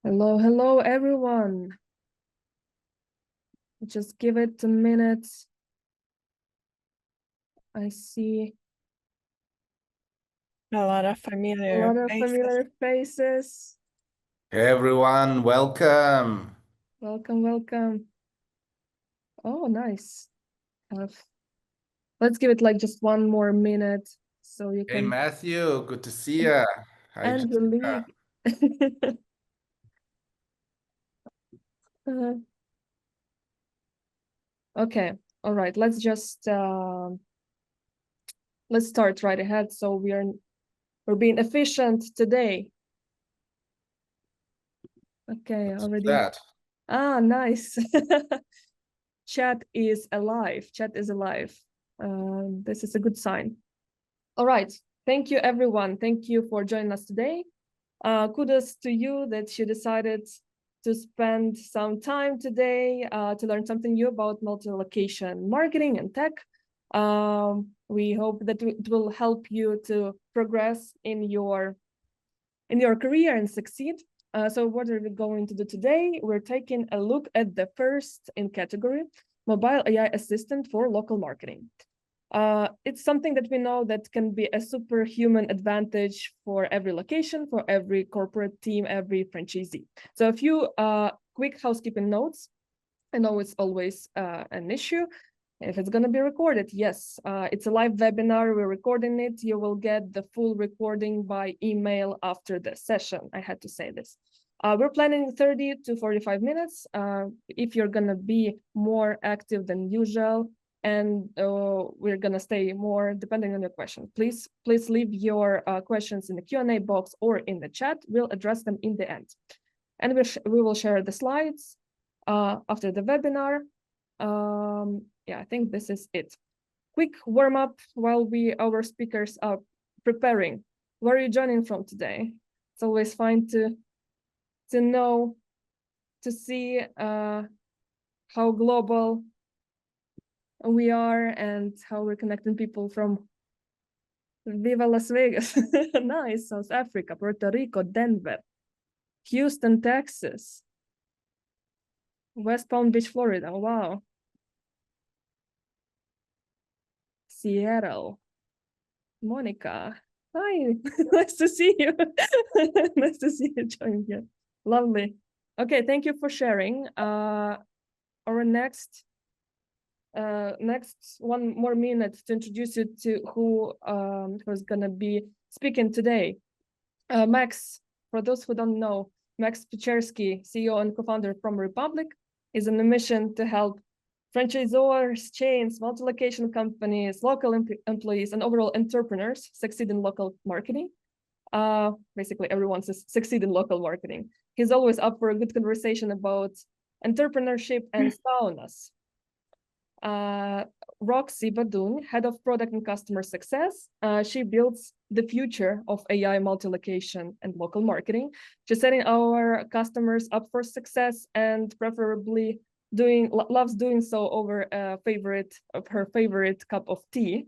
Hello, hello, everyone. Just give it a minute. I see A lot of a familiar lot of faces. familiar faces. Hey everyone, welcome. Welcome, welcome. Oh, nice. Let's give it like just one more minute so you Hey can Matthew, good to see you. Hi end the Jessica. league. Okay, all right. Let's start right ahead. So we're being efficient today. Okay, What's already. that? Ah, nice. Chat is alive. Chat is alive. This is a good sign. All right. Thank you, everyone. Thank you for joining us today. Kudos to you that you decided to spend some time today to learn something new about multi-location marketing and tech. We hope that it will help you to progress in your career and succeed. So what are we going to do today? We're taking a look at the first in category, mobile AI assistant for local marketing. It's something that we know that can be a superhuman advantage for every location, for every corporate team, every franchisee. So a few quick housekeeping notes. I know it's always an issue. If it's going to be recorded, yes, it's a live webinar. We're recording it. You will get the full recording by email after the session. I had to say this. We're planning 30 to 45 minutes. If you're going to be more active than usual, and we're going to stay more depending on your question. Please leave your questions in the Q&A box or in the chat. We'll address them in the end. And we will share the slides after the webinar. Yeah, I think this is it. Quick warm up while our speakers are preparing. Where are you joining from today? It's always fine to know, to see how global we are and how we're connecting people from Viva Las Vegas. Nice. South Africa, Puerto Rico, Denver, Houston, Texas, West Palm Beach, Florida. Wow. Seattle. Monica. Hi, nice to see you. Nice to see you join here. Lovely. Okay, thank you for sharing. Our next one more minute to introduce you to who's gonna be speaking today. Max, for those who don't know, Max Pichersky, CEO and co-founder of PromoRepublic, is on a mission to help franchisors, chains, multi-location companies, local employees, and overall entrepreneurs succeed in local marketing. Basically, everyone succeed in local marketing. He's always up for a good conversation about entrepreneurship and saunas. Roxy Badoon, head of product and customer success. She builds the future of AI multi-location and local marketing. She's setting our customers up for success and preferably loves doing so over her favorite cup of tea.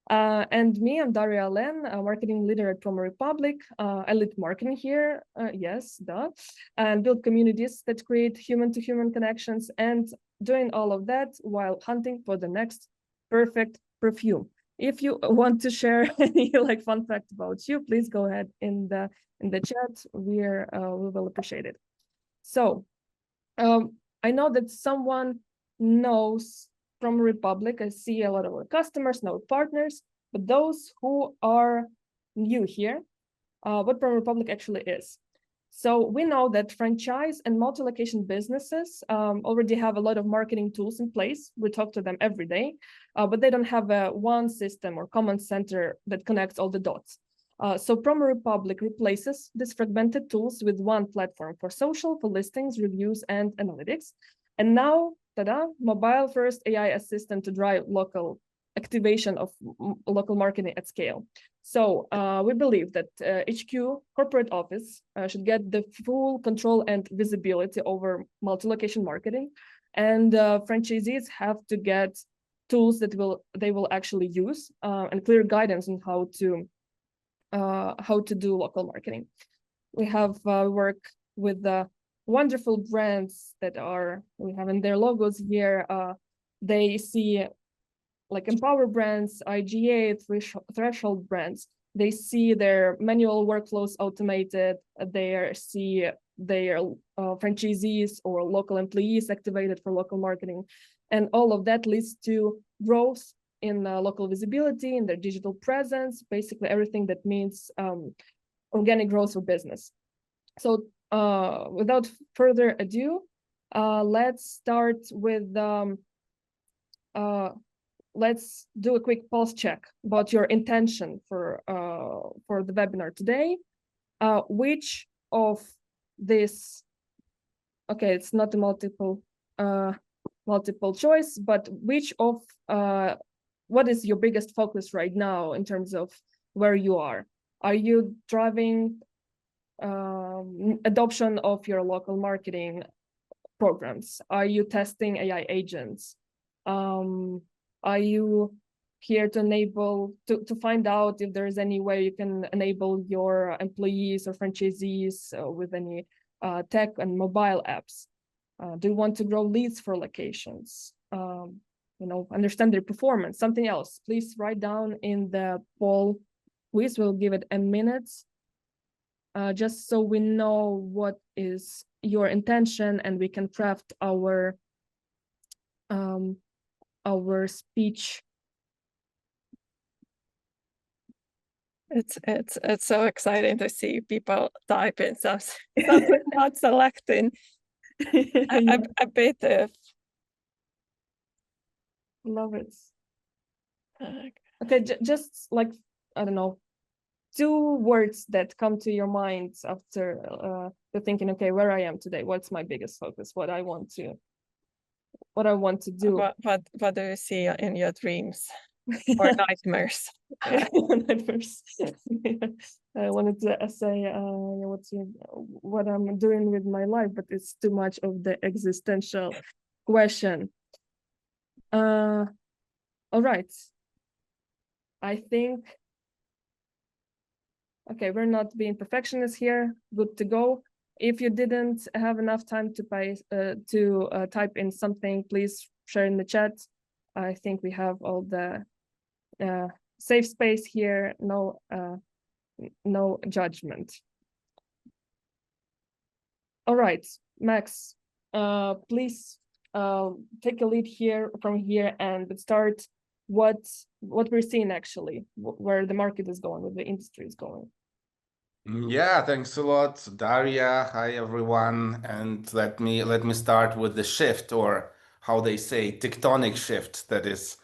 And me, I'm Daria Len, a marketing leader at PromoRepublic. I lead marketing here, yes, duh, and build communities that create human-to-human connections, and doing all of that while hunting for the next perfect perfume. If you want to share any fun fact about you, please go ahead in the chat. We will appreciate it. So I know that someone knows PromoRepublic. I see a lot of our customers, now partners, but those who are new here, what PromoRepublic actually is. So we know that franchise and multi-location businesses already have a lot of marketing tools in place. We talk to them every day, but they don't have one system or command center that connects all the dots. So PromoRepublic replaces these fragmented tools with one platform for social, for listings, reviews, and analytics. And now, tada, mobile-first AI assistant to drive local activation of local marketing at scale. So we believe that HQ corporate office should get the full control and visibility over multi-location marketing, and franchisees have to get tools that they will actually use and clear guidance on how to do local marketing. We have work with the wonderful brands that we have in their logos here. They see like Empower brands, IGA, Threshold brands. They see their manual workflows automated. They see their franchisees or local employees activated for local marketing. And all of that leads to growth in local visibility, in their digital presence, basically everything that means organic growth for business. So without further ado, let's start with let's do a quick pulse check about your intention for the webinar today. Which of this, okay, it's not a multiple choice, but which of what is your biggest focus right now in terms of where you are? Are you driving adoption of your local marketing programs? Are you testing AI agents? Are you here to enable, to find out if there is any way you can enable your employees or franchisees with any tech and mobile apps? Do you want to grow leads for locations? Understand their performance, something else? Please write down in the poll quiz. We'll give it a minute, just so we know what is your intention and we can craft our speech. It's so exciting to see people type in something not selecting a bit of. Love it. Okay, just like, I don't know, 2 words that come to your mind after thinking, okay, where I am today, what's my biggest focus, what I want to do. What do you see in your dreams or nightmares? Nightmares. I wanted to say what I'm doing with my life, but it's too much of the existential question. All right. I think, okay, we're not being perfectionists here. Good to go. If you didn't have enough time to type in something, please share in the chat. I think we have all the safe space here. No judgment. All right, Max, please take a lead from here and start what we're seeing actually, where the market is going, where the industry is going. Yeah, thanks a lot, Daria. Hi, everyone. And let me start with the shift, or how they say, tectonic shift that is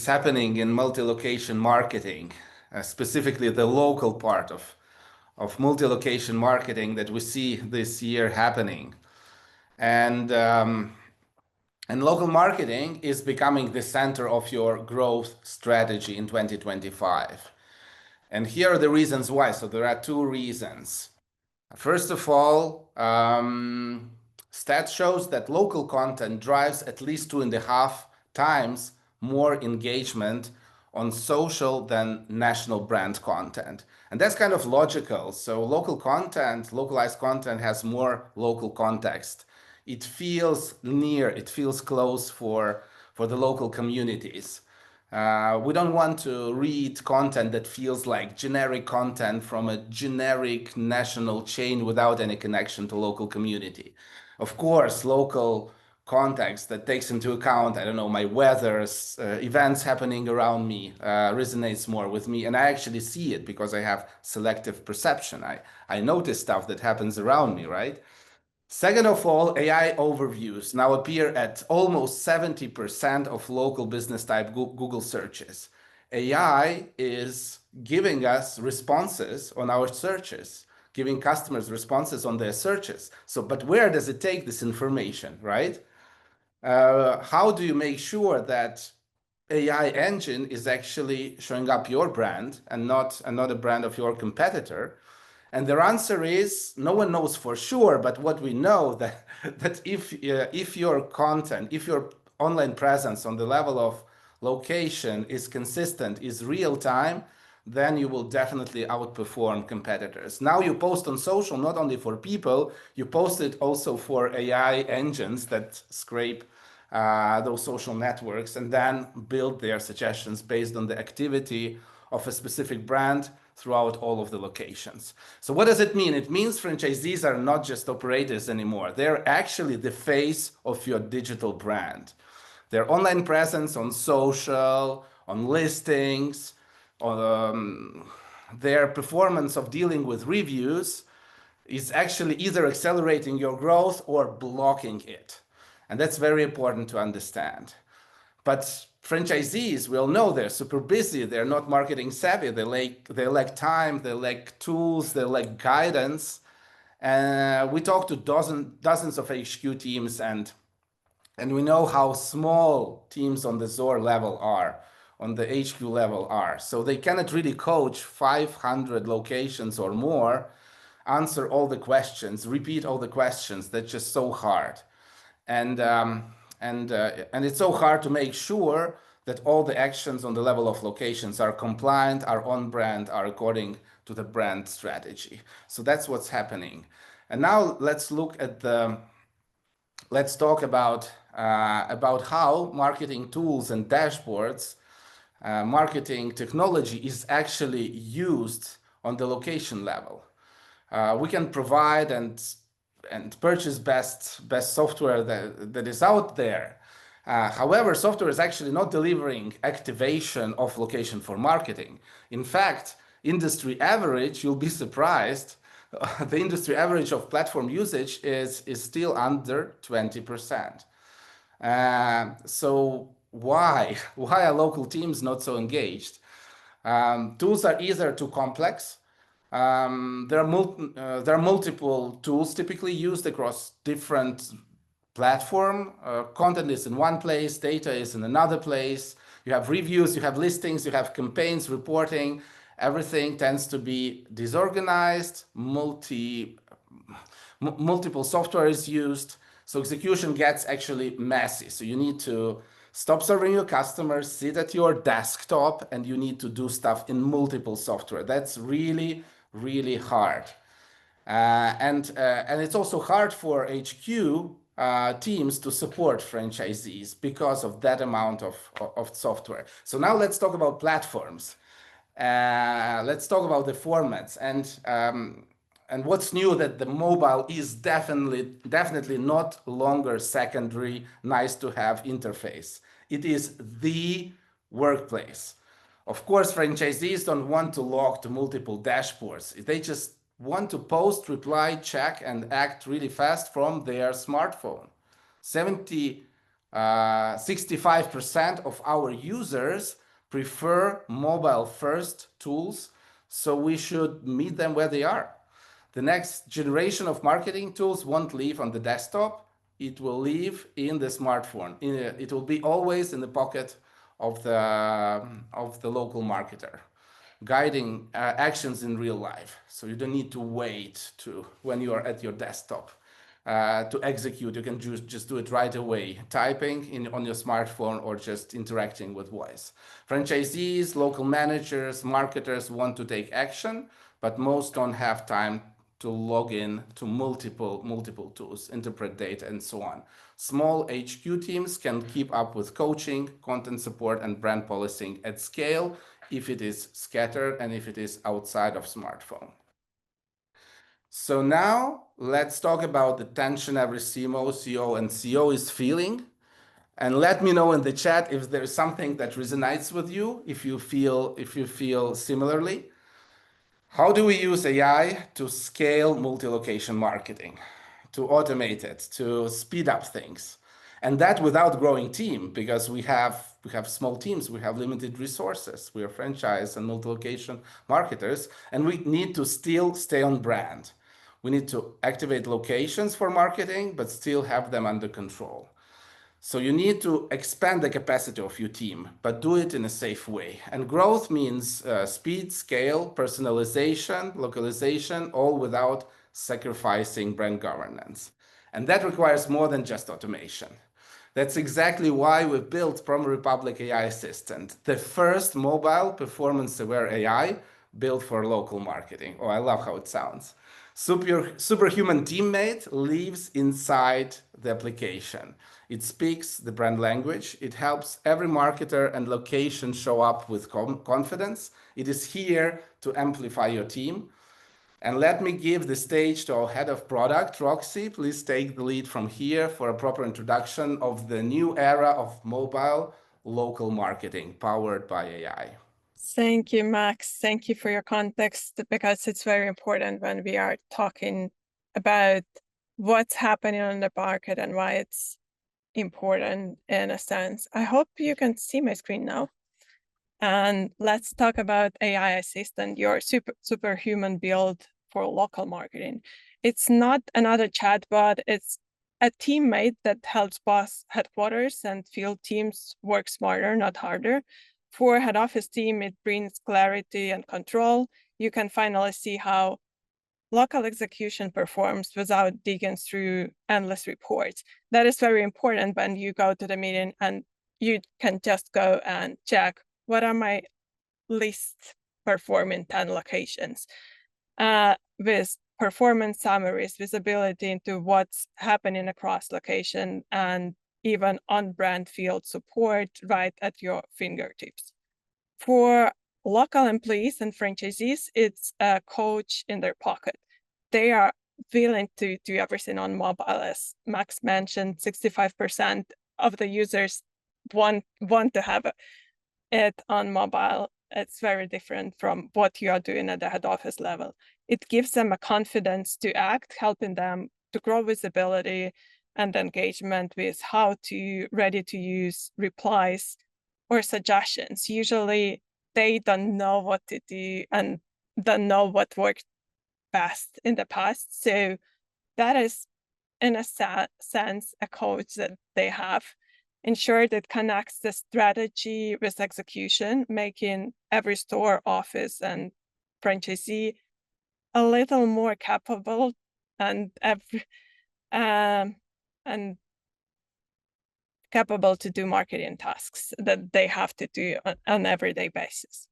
happening in multi-location marketing, specifically the local part of multi-location marketing that we see this year happening. And local marketing is becoming the center of your growth strategy in 2025. And here are the reasons why. So there are 2 reasons. First of all, stats shows that local content drives at least 2.5 times more engagement on social than national brand content. And that's kind of logical. So local content, localized content has more local context. It feels near, it feels close for the local communities. We don't want to read content that feels like generic content from a generic national chain without any connection to local community. Of course, local context that takes into account, I don't know, my weathers, events happening around me, resonates more with me. And I actually see it because I have selective perception. I notice stuff that happens around me, right? Second of all, AI overviews now appear at almost 70% of local business type Google searches. AI is giving us responses on our searches, giving customers responses on their searches. So, but where does it take this information, right? How do you make sure that AI engine is actually showing up your brand and not another brand of your competitor? And their answer is no one knows for sure, but what we know that if your content, if your online presence on the level of location is consistent, is real time, then you will definitely outperform competitors. Now you post on social, not only for people, you post it also for AI engines that scrape those social networks and then build their suggestions based on the activity of a specific brand throughout all of the locations. So what does it mean? It means franchisees are not just operators anymore. They're actually the face of your digital brand. Their online presence on social, on listings, their performance of dealing with reviews is actually either accelerating your growth or blocking it. And that's very important to understand. But franchisees, we all know they're super busy. They're not marketing savvy. They lack time. They lack tools. They lack guidance. We talked to dozens of HQ teams, and we know how small teams on the ZOR level are, on the HQ level are. So they cannot really coach 500 locations or more, answer all the questions, repeat all the questions. That's just so hard. And it's so hard to make sure that all the actions on the level of locations are compliant, are on brand, are according to the brand strategy. So that's what's happening. And now let's talk about how marketing tools and dashboards, marketing technology is actually used on the location level. We can provide and purchase best software that is out there. However, software is actually not delivering activation of location for marketing. In fact, industry average, you'll be surprised, the industry average of platform usage is still under 20%. So why are local teams not so engaged? Tools are either too complex. There are multiple tools typically used across different platform. Content is in one place, data is in another place. You have reviews, you have listings, you have campaigns, reporting. Everything tends to be disorganized, multiple software is used, so execution gets actually messy. So you need to stop serving your customers, sit at your desktop, and you need to do stuff in multiple software. That's really, really hard. And it's also hard for HQ teams to support franchisees because of that amount of software. So now let's talk about platforms. Let's talk about the formats and what's new, that the mobile is definitely not longer secondary, nice to have interface. It is the workplace. Of course, franchisees don't want to log to multiple dashboards. They just want to post, reply, check, and act really fast from their smartphone. 65% of our users prefer mobile-first tools, so we should meet them where they are. The next generation of marketing tools won't live on the desktop. It will live in the smartphone. It will be always in the pocket of the local marketer, guiding actions in real life. So you don't need to wait when you are at your desktop to execute. You can just do it right away, typing on your smartphone or just interacting with voice. Franchisees, local managers, marketers want to take action, but most don't have time to log in to multiple tools, interpret data, and so on. Small HQ teams can keep up with coaching, content support, and brand policing at scale if it is scattered and if it is outside of smartphone. So now let's talk about the tension every CMO, CEO, and CEO is feeling. And let me know in the chat if there's something that resonates with you, if you feel similarly. How do we use AI to scale multi-location marketing, to automate it, to speed up things? And that without growing team, because we have small teams, we have limited resources, we are franchise and multi-location marketers, and we need to still stay on brand. We need to activate locations for marketing, but still have them under control. So you need to expand the capacity of your team, but do it in a safe way. And growth means speed, scale, personalization, localization, all without sacrificing brand governance. And that requires more than just automation. That's exactly why we built PromoRepublic AI Assistant, the first mobile performance-aware AI built for local marketing. Oh, I love how it sounds. Superhuman teammate lives inside the application. It speaks the brand language. It helps every marketer and location show up with confidence. It is here to amplify your team. And let me give the stage to our head of product, Roxy. Please take the lead from here for a proper introduction of the new era of mobile local marketing powered by AI. Thank you, Max. Thank you for your context, because it's very important when we are talking about what's happening on the market and why it's important in a sense. I hope you can see my screen now. And let's talk about AI Assistant, your superhuman build for local marketing. It's not another chatbot, it's a teammate that helps boss headquarters and field teams work smarter, not harder. For head office team, it brings clarity and control. You can finally see how local execution performs without digging through endless reports. That is very important when you go to the meeting and you can just go and check, what are my least performing 10 locations? With performance summaries, visibility into what's happening across location, and even on-brand field support right at your fingertips. For local employees and franchisees, it's a coach in their pocket. They are willing to do everything on mobile. As Max mentioned, 65% of the users want to have it on mobile. It's very different from what you are doing at the head office level. It gives them a confidence to act, helping them to grow visibility and engagement with how to ready to use replies or suggestions. Usually they don't know what to do and don't know what worked best in the past. So that is, in a sense, a coach that they have. Ensure that connects the strategy with execution, making every store, office, and franchisee a little more capable and capable to do marketing tasks that they have to do on an everyday basis.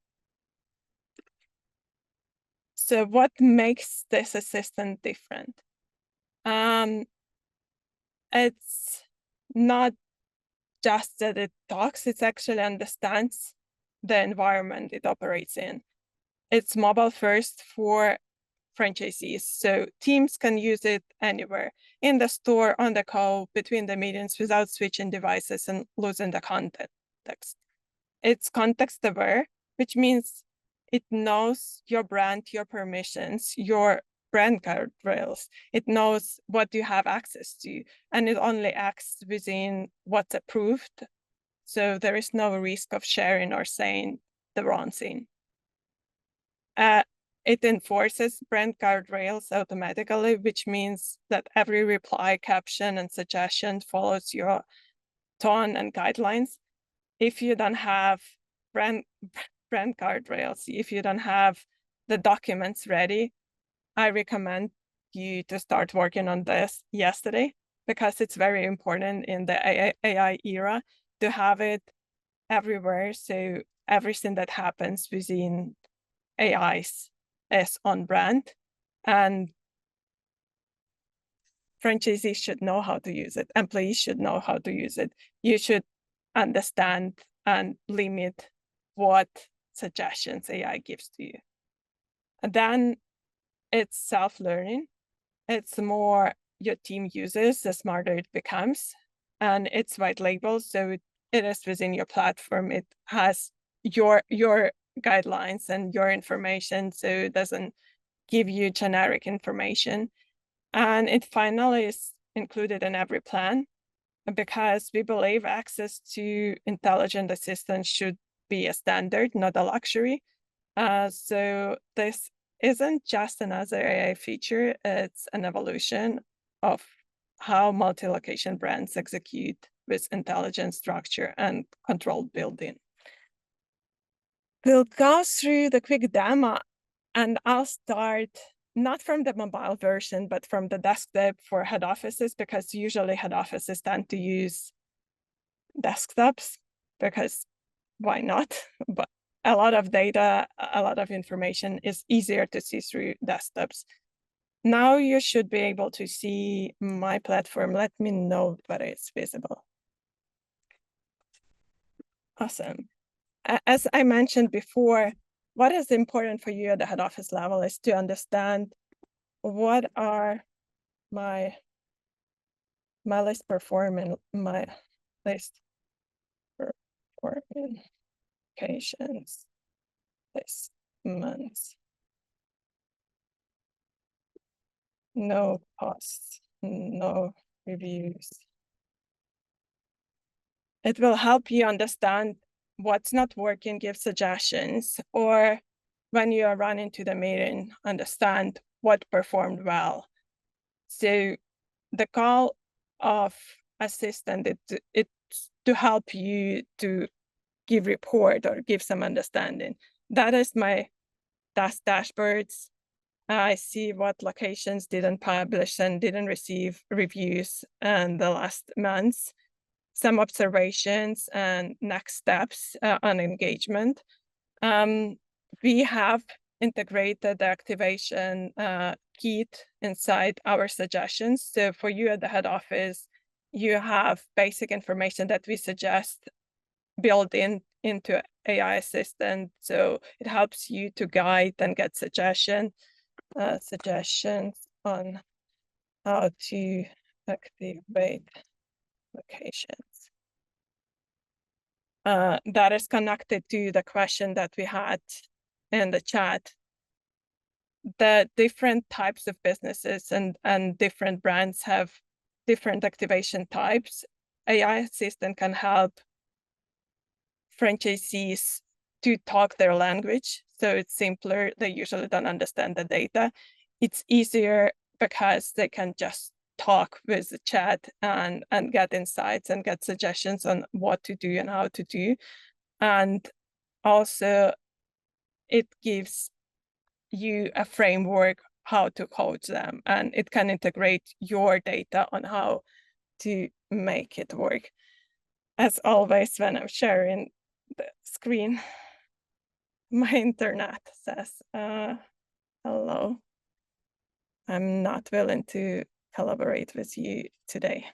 So what makes this assistant different? It's not just that it talks, it actually understands the environment it operates in. It's mobile first for franchisees, so teams can use it anywhere, in the store, on the go, between the meetings, without switching devices and losing the context. It's context aware, which means it knows your brand, your permissions, your brand guardrails. It knows what you have access to, and it only acts within what's approved. So there is no risk of sharing or saying the wrong thing. It enforces brand guardrails automatically, which means that every reply, caption, and suggestion follows your tone and guidelines. If you don't have brand guardrails, if you don't have the documents ready, I recommend you to start working on this yesterday, because it's very important in the AI era to have it everywhere. So everything that happens within AIs is on brand, and franchisees should know how to use it. Employees should know how to use it. You should understand and limit what suggestions AI gives to you. And then it's self-learning. It's the more your team uses, the smarter it becomes. And it's white label, so it is within your platform. It has your guidelines and your information, so it doesn't give you generic information. And it finally is included in every plan, because we believe access to intelligent assistants should be a standard, not a luxury. So this isn't just another AI feature, it's an evolution of how multi-location brands execute with intelligent structure and controlled building. We'll go through the quick demo, and I'll start not from the mobile version, but from the desktop for head offices, because usually head offices tend to use desktops, because why not? But a lot of data, a lot of information is easier to see through desktops. Now you should be able to see my platform. Let me know whether it's visible. Awesome. As I mentioned before, what is important for you at the head office level is to understand what are my list performing, my list performing locations this month. No posts, no reviews. It will help you understand what's not working, give suggestions, or when you are running to the meeting, understand what performed well. So the call of assistant, it's to help you to give report or give some understanding. That is my task dashboards. I see what locations didn't publish and didn't receive reviews in the last months, some observations and next steps on engagement. We have integrated the activation kit inside our suggestions. So for you at the head office, you have basic information that we suggest built into AI Assistant. So it helps you to guide and get suggestions on how to activate locations. That is connected to the question that we had in the chat. The different types of businesses and different brands have different activation types. AI Assistant can help franchisees to talk their language. So it's simpler. They usually don't understand the data. It's easier because they can just talk with the chat and get insights and get suggestions on what to do and how to do. And also it gives you a framework how to coach them, and it can integrate your data on how to make it work. As always, when I'm sharing the screen, my internet says, hello. I'm not willing to collaborate with you today.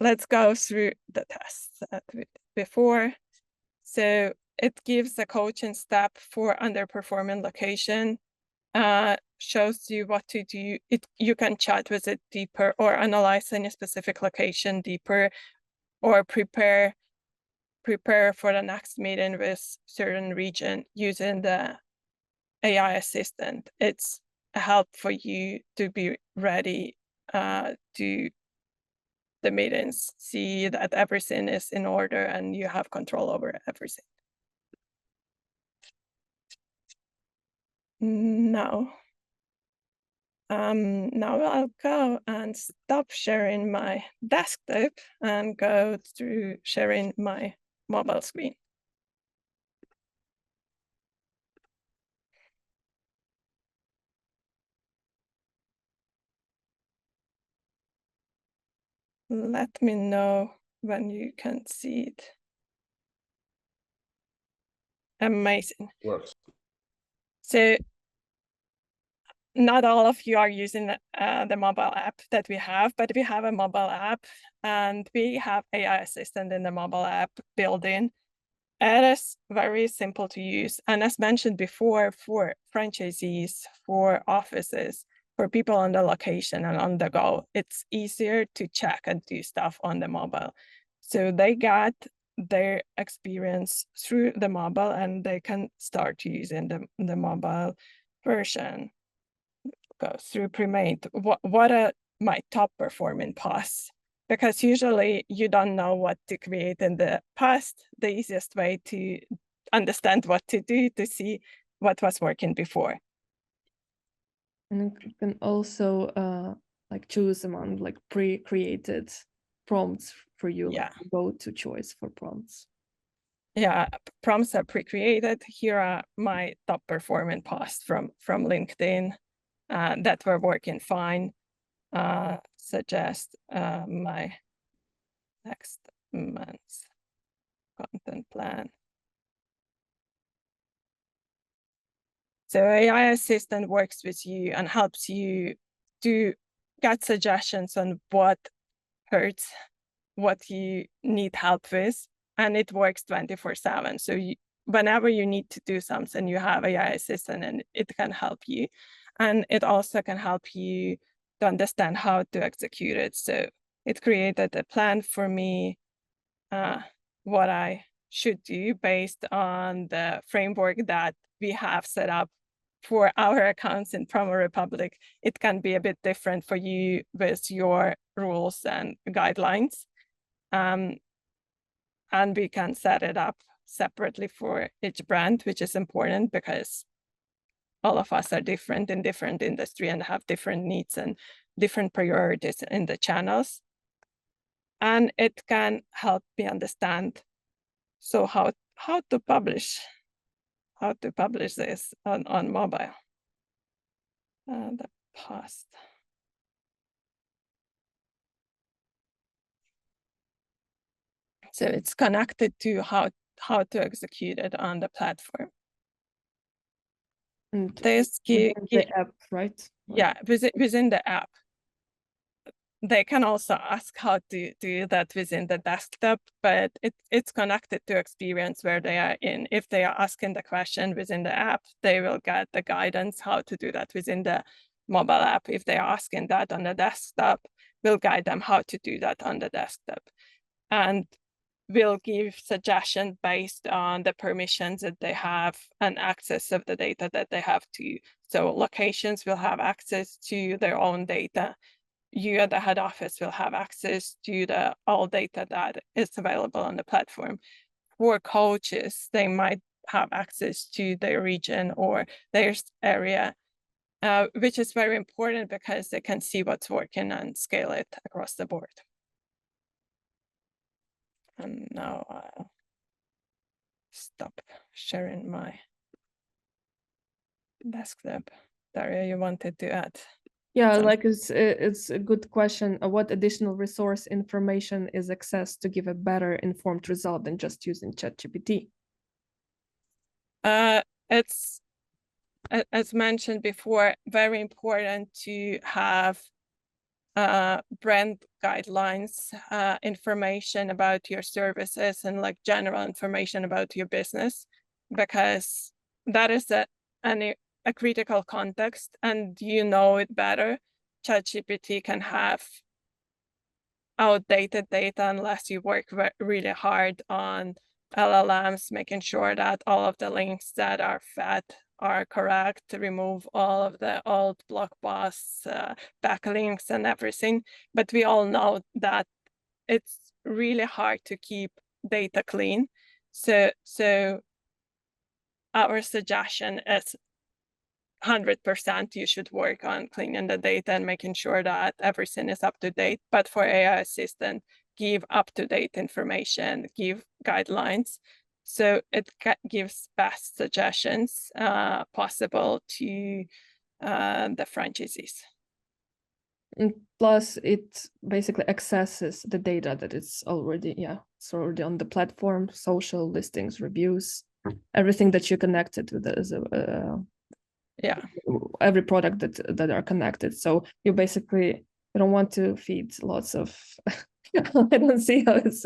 Let's go through the tests that we did before. So it gives a coaching step for underperforming location, shows you what to do. You can chat with it deeper or analyze any specific location deeper, or prepare for the next meeting with certain region using the AI Assistant. It's a help for you to be ready to the meetings, see that everything is in order and you have control over everything. Now I'll go and stop sharing my desktop and go through sharing my mobile screen. Let me know when you can see it. Amazing. Works. So not all of you are using the mobile app that we have, but we have a mobile app and we have AI Assistant in the mobile app built in. It is very simple to use. And as mentioned before, for franchisees, for offices, for people on the location and on the go, it's easier to check and do stuff on the mobile. So they got their experience through the mobile and they can start using the mobile version. Go through pre-made. What are my top performing posts? Because usually you don't know what to create in the past. The easiest way to understand what to do to see what was working before. And you can also like choose among like pre-created prompts for you, Yeah. like go-to choice for prompts. Yeah, prompts are pre-created. Here are my top performing posts from LinkedIn that were working fine. suggest my next month's content plan. So AI Assistant works with you and helps you to get suggestions on what hurts, what you need help with, and it works 24/7. So whenever you need to do something, you have AI Assistant and it can help you. And it also can help you to understand how to execute it. So it created a plan for me, what I should do based on the framework that we have set up for our accounts in PromoRepublic. It can be a bit different for you with your rules and guidelines. And we can set it up separately for each brand, which is important because all of us are different in different industry and have different needs and different priorities in the channels. And it can help me understand how to publish this on mobile. The past. So it's connected to how to execute it on the platform. And This the app, right? Yeah, within the app. They can also ask how to do that within the desktop, but it's connected to experience where they are in. If they are asking the question within the app, they will get the guidance how to do that within the mobile app. If they are asking that on the desktop, we'll guide them how to do that on the desktop. And we'll give suggestions based on the permissions that they have and access of the data that they have to. So locations will have access to their own data. You at the head office will have access to all data that is available on the platform. For coaches, they might have access to their region or their area, which is very important because they can see what's working and scale it across the board. And now I'll stop sharing my desktop. Daria, you wanted to add? Yeah, like it's a good question. What additional resource information is accessed to give a better informed result than just using ChatGPT? It's, as mentioned before, very important to have brand guidelines, information about your services and like general information about your business, because that is a critical context and you know it better. ChatGPT can have outdated data unless you work really hard on LLMs, making sure that all of the links that are fed are correct, to remove all of the old blog posts, backlinks and everything. But we all know that it's really hard to keep data clean. So our suggestion is 100% you should work on cleaning the data and making sure that everything is up to date. But for AI Assistant, give up-to-date information, give guidelines. So it gives best suggestions possible to the franchisees. And plus, it basically accesses the data that it's already on the platform, social listings, reviews, everything that you connected with every product that are connected. So you basically don't want to feed lots of I don't see how it's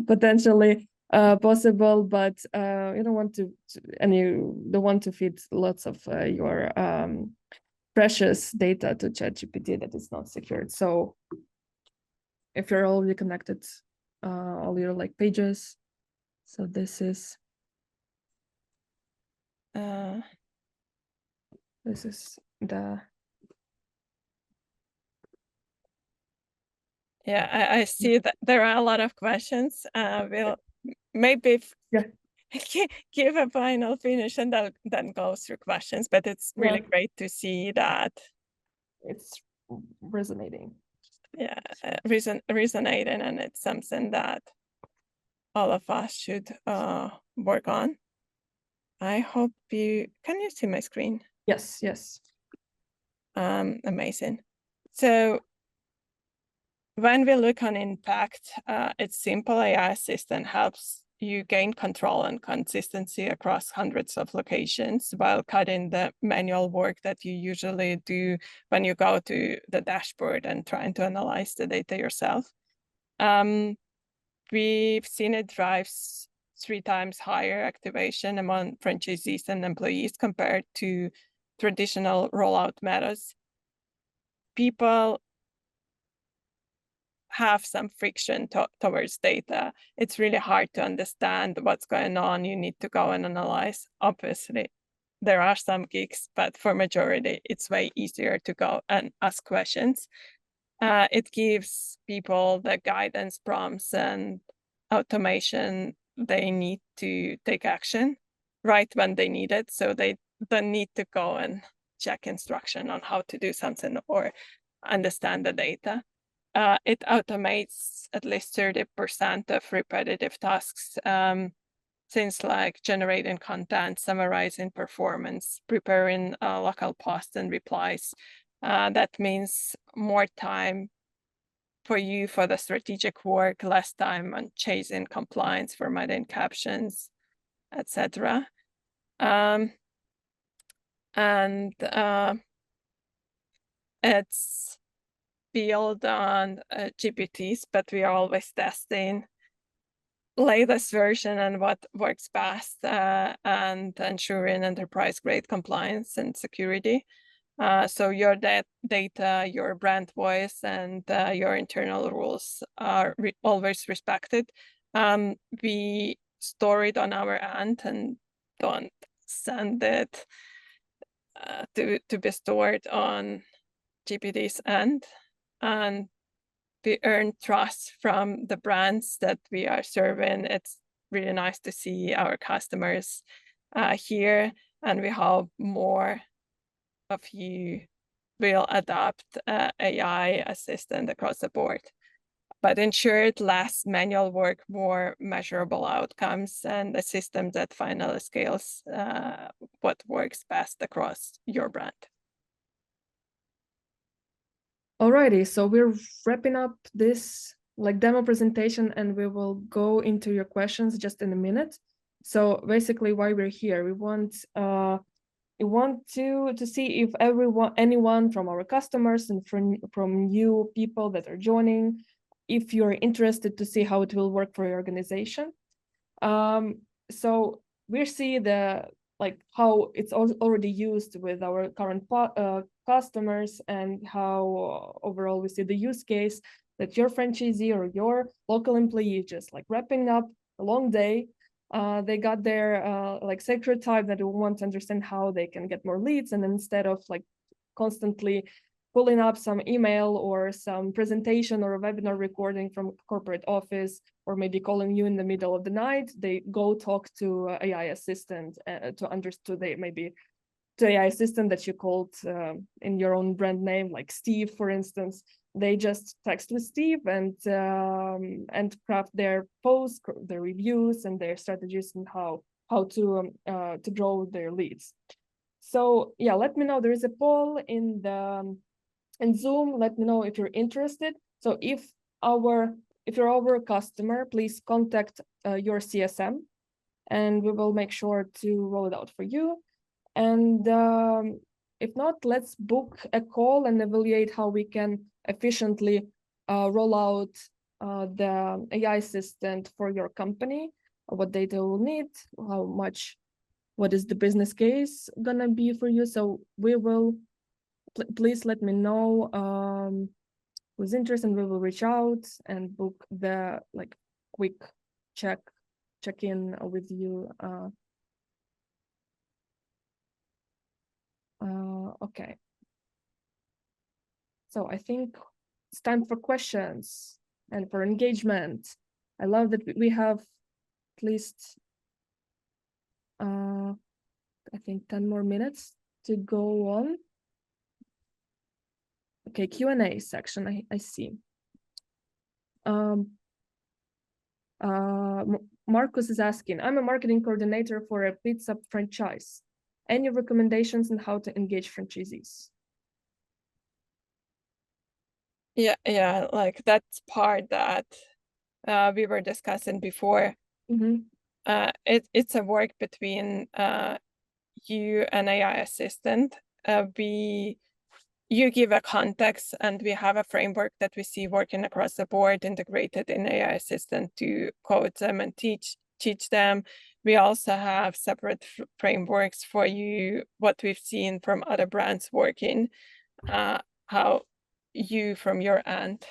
potentially possible, but you don't want to and you don't want to feed lots of your precious data to ChatGPT that is not secured. So if you're already connected, all your like pages, so this is the I see that there are a lot of questions. We'll maybe give a final finish and then go through questions, but it's really great to see that it's resonating. Yeah, resonating, and it's something that all of us should work on. I hope can you see my screen? Yes. Amazing. So when we look on impact, it's simple. AI Assistant helps you gain control and consistency across hundreds of locations while cutting the manual work that you usually do when you go to the dashboard and trying to analyze the data yourself. We've seen it drives 3 times higher activation among franchisees and employees compared to traditional rollout methods. People have some friction towards data. It's really hard to understand what's going on. You need to go and analyze. Obviously, there are some geeks, but for majority, it's way easier to go and ask questions. It gives people the guidance, prompts, and automation they need to take action right when they need it. So they don't need to go and check instruction on how to do something or understand the data. It automates at least 30% of repetitive tasks, things like generating content, summarizing performance, preparing local posts and replies. That means more time for you for the strategic work, less time on chasing compliance, formatting captions, etc. It's built on GPTs, but we are always testing latest version and what works best and ensuring enterprise-grade compliance and security. So your data, your brand voice, and your internal rules are always respected. We store it on our end and don't send it to be stored on GPT's end. And we earn trust from the brands that we are serving. It's really nice to see our customers here, and we hope more of you will adopt AI Assistant across the board. But ensure less manual work, more measurable outcomes, and a system that finally scales what works best across your brand. Alrighty, so we're wrapping up this demo presentation, and we will go into your questions just in a minute. So basically, why we're here, we want to see if anyone from our customers and from you people that are joining, if you're interested to see how it will work for your organization. So we see how it's already used with our current customers, and how overall we see the use case that your franchisee or your local employee just wrapping up a long day. They got their sacred time that we want to understand how they can get more leads, and instead of constantly pulling up some email or some presentation or a webinar recording from corporate office, or maybe calling you in the middle of the night, they go talk to AI Assistant to understand maybe to AI Assistant that you called in your own brand name, like Steve, for instance. They just text with Steve and craft their posts, their reviews, and their strategies, and how to grow their leads. So yeah, let me know. There is a poll in Zoom. Let me know if you're interested. So if you're our customer, please contact your CSM, and we will make sure to roll it out for you. And if not, let's book a call and evaluate how we can efficiently roll out the AI Assistant for your company, what data we'll need, what is the business case gonna be for you. So we will, please let me know who's interested, and we will reach out and book the quick check-in with you. Okay. So I think it's time for questions and for engagement. I love that we have at least, I think 10 more minutes to go on. Okay, Q&A section, I see. Marcus is asking, I'm a marketing coordinator for a pizza franchise. Any recommendations on how to engage franchisees? Yeah, like that's part that we were discussing before. It's a work between you and AI assistant. You give a context, and we have a framework that we see working across the board, integrated in AI assistant to code them and teach them. We also have separate frameworks for you, what we've seen from other brands working, how you from your end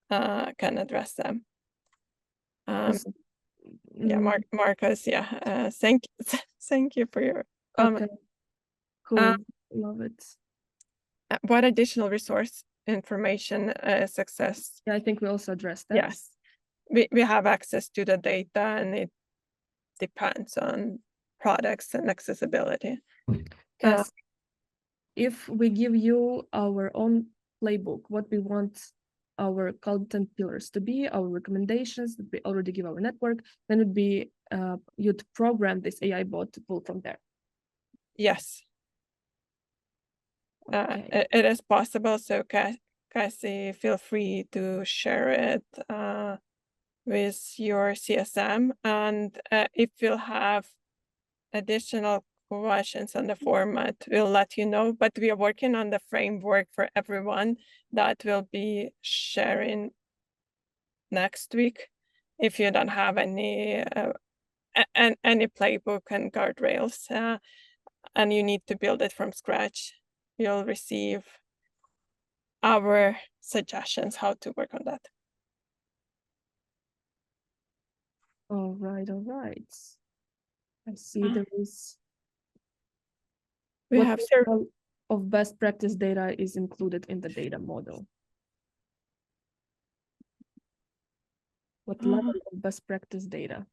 can address them. Yeah, Marcus, yeah, thank you for your comment. Okay. Cool. Love it. What additional resource information success? Yeah, I think we also addressed that. Yes, we have access to the data, and it depends on products and accessibility. Yes. If we give you our own playbook, what we want our content pillars to be, our recommendations that we already give our network, then it would be you'd program this AI bot to pull from there. Yes. Okay. It is possible. So Cassie, feel free to share it with your CSM, and if you'll have additional questions on the format, we'll let you know. But we are working on the framework for everyone that will be sharing next week. If you don't have any playbook and guardrails, and you need to build it from scratch, you'll receive our suggestions how to work on that. All right. I see there is. We What have level of best practice data is included in the data model? What level of best practice data?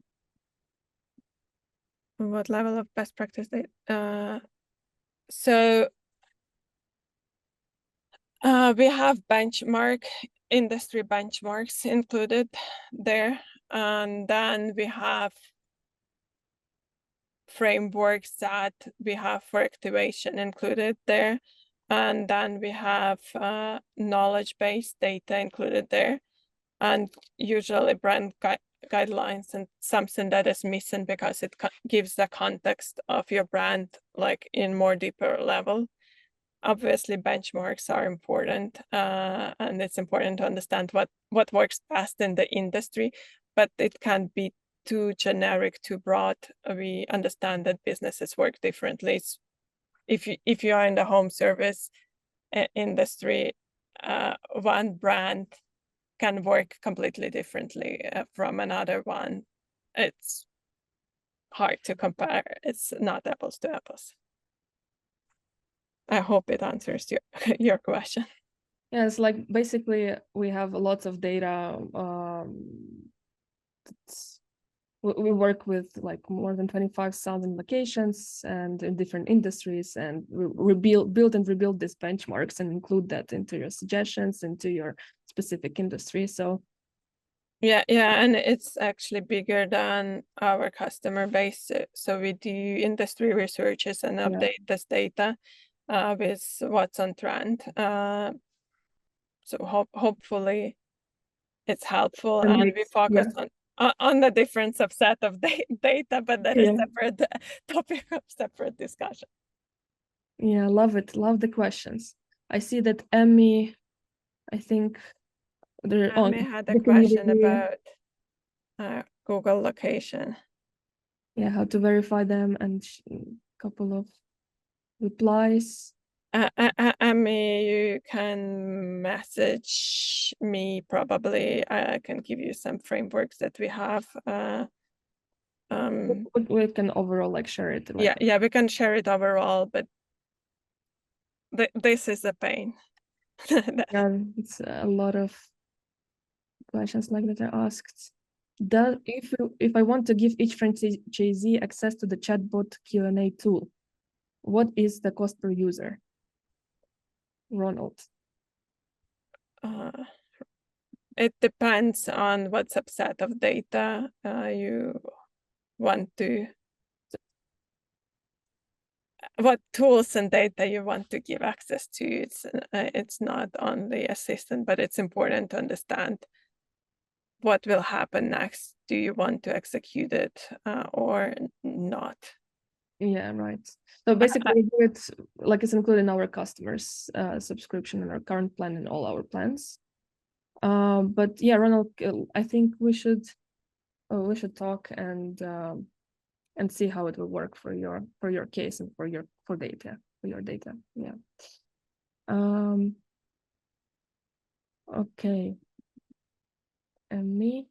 What level of best practice data? So we have industry benchmarks included there, and then we have frameworks that we have for activation included there, and then we have knowledge-based data included there, and usually brand guidelines and something that is missing because it gives the context of your brand like in more deeper level. Obviously benchmarks are important, and it's important to understand what works best in the industry, but it can't be too generic, too broad. We understand that businesses work differently. If you are in the home service industry, one brand can work completely differently from another one. It's hard to compare. It's not apples to apples. I hope it answers your question. Yeah, it's like basically we have lots of data. We work with like more than 25,000 locations and in different industries, and we build and rebuild these benchmarks and include that into your suggestions, into your specific industry. So yeah, and it's actually bigger than our customer base. So we do industry researches and update this data with what's on trend. So hopefully it's helpful, and we focus on the different subset of data, but that is separate topic of separate discussion. Yeah, love it. Love the questions. I see that Emmy, I think Emmy had a question about Google location. Yeah, how to verify them, and a couple of replies. Emmy, you can message me probably. I can give you some frameworks that we have. We can overall like share it. Yeah, we can share it overall, but this is a pain. Yeah, it's a lot of questions like that are asked. If I want to give each franchisee access to the chatbot Q&A tool, what is the cost per user? Ronald. It depends on what subset of data you want to. what tools and data you want to give access to. It's not only assistant, but it's important to understand what will happen next. Do you want to execute it or not? Yeah, right. So basically, we do it like it's included in our customers' subscription and our current plan and all our plans. But yeah, Ronald, I think we should talk and see how it will work for your case and for your data. Yeah. Okay. And me.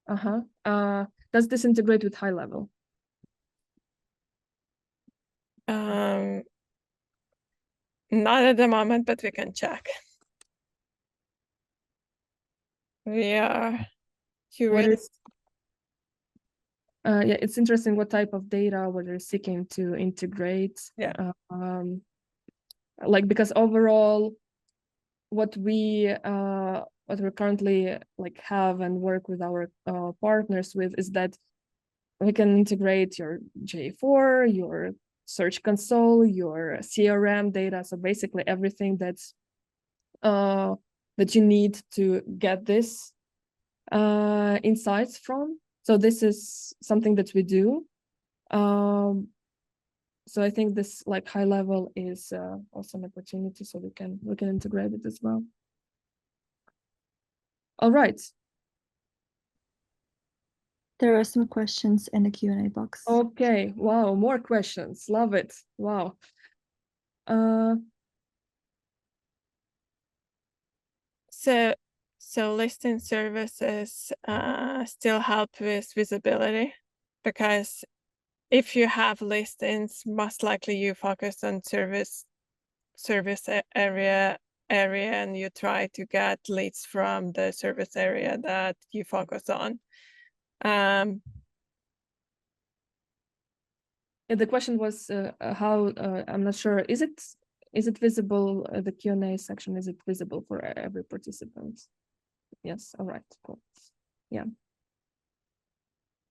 Does this integrate with high level? Not at the moment, but we can check. We are curious. Yeah, it's interesting what type of data what you're seeking to integrate. Yeah. Like, because overall, what we currently like have and work with our partners with is that we can integrate your J4, your Search Console, your CRM data. So basically everything that's that you need to get this insights from. So this is something that we do. So I think this like high level is also an opportunity, so we can integrate it as well. All right. There are some questions in the Q&A box. Okay. Wow, more questions. Love it. Wow. So listing services still help with visibility, because if you have listings, most likely you focus on service area and you try to get leads from the service area that you focus on. The question was how, I'm not sure, is it visible, the Q&A section, is it visible for every participant? Yes, all right, cool. Yeah.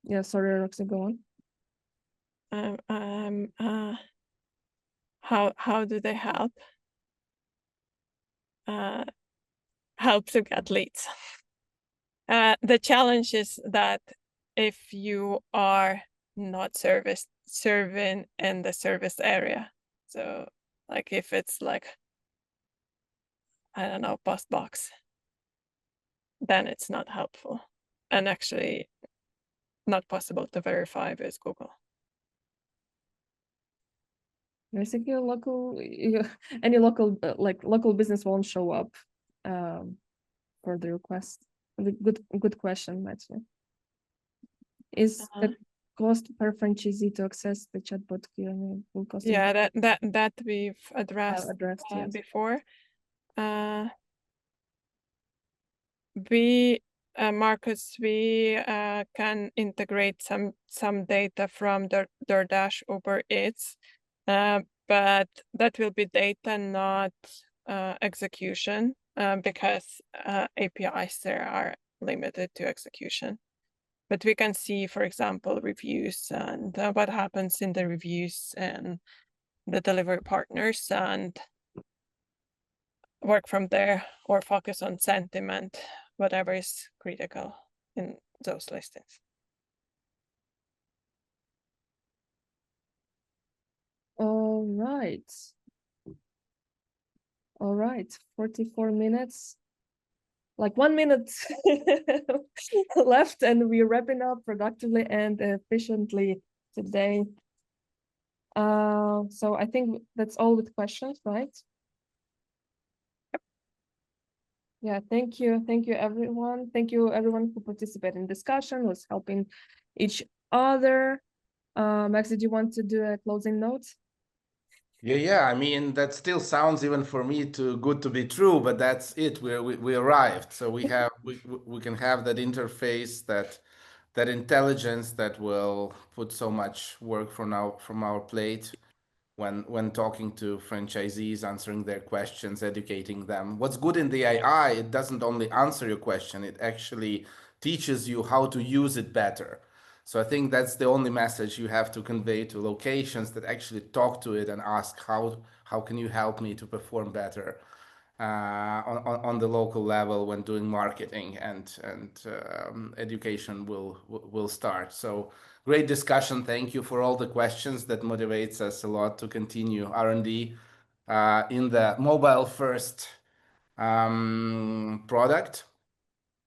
Yeah, sorry, Roxy, go on. How do they help? Help to get leads. The challenge is that if you are not serving in the service area, so like if it's like, I don't know, post box, then it's not helpful and actually not possible to verify with Google. Basically, any local business won't show up for the request. Good question, actually. Is the cost per franchisee to access the chatbot Q&A full cost? Yeah, that we've addressed yes. before. Marcus, we can integrate some data from DoorDash, Uber Eats, but that will be data, not execution, because APIs there are limited to execution. But we can see, for example, reviews and what happens in the reviews and the delivery partners, and work from there, or focus on sentiment, whatever is critical in those listings. All right, 44 minutes. Like 1 minute left, and we're wrapping up productively and efficiently today. So I think that's all with questions, right? Yep. Yeah, thank you everyone. Thank you everyone who participated in discussion, was helping each other. Max, did you want to do a closing note? Yeah. I mean, that still sounds, even for me, too good to be true. But that's it. We arrived. So we can have that interface, that intelligence that will put so much work from our plate when talking to franchisees, answering their questions, educating them. What's good in the AI? It doesn't only answer your question; it actually teaches you how to use it better. So I think that's the only message you have to convey to locations, that actually talk to it and ask how can you help me to perform better on the local level when doing marketing, and education will start. So great discussion. Thank you for all the questions. That motivates us a lot to continue R&D in the mobile first product,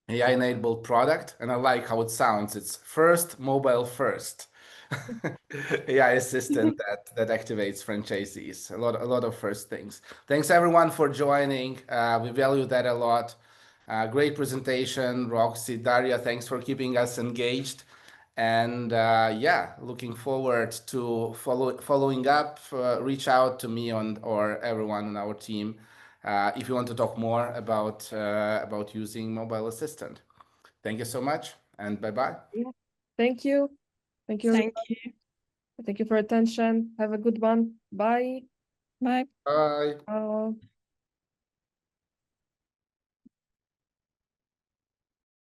AI-enabled product. And I like how it sounds. It's first mobile first. AI assistant that activates franchisees. A lot of first things. Thanks everyone for joining. We value that a lot. Great presentation, Roxy, Daria. Thanks for keeping us engaged. And yeah, looking forward to following up. Reach out to me or everyone on our team if you want to talk more about using mobile assistant. Thank you so much, and bye bye. Yeah. Thank you. Thank you. Thank you. Thank you for attention. Have a good one. Bye. Bye. Bye. Uh,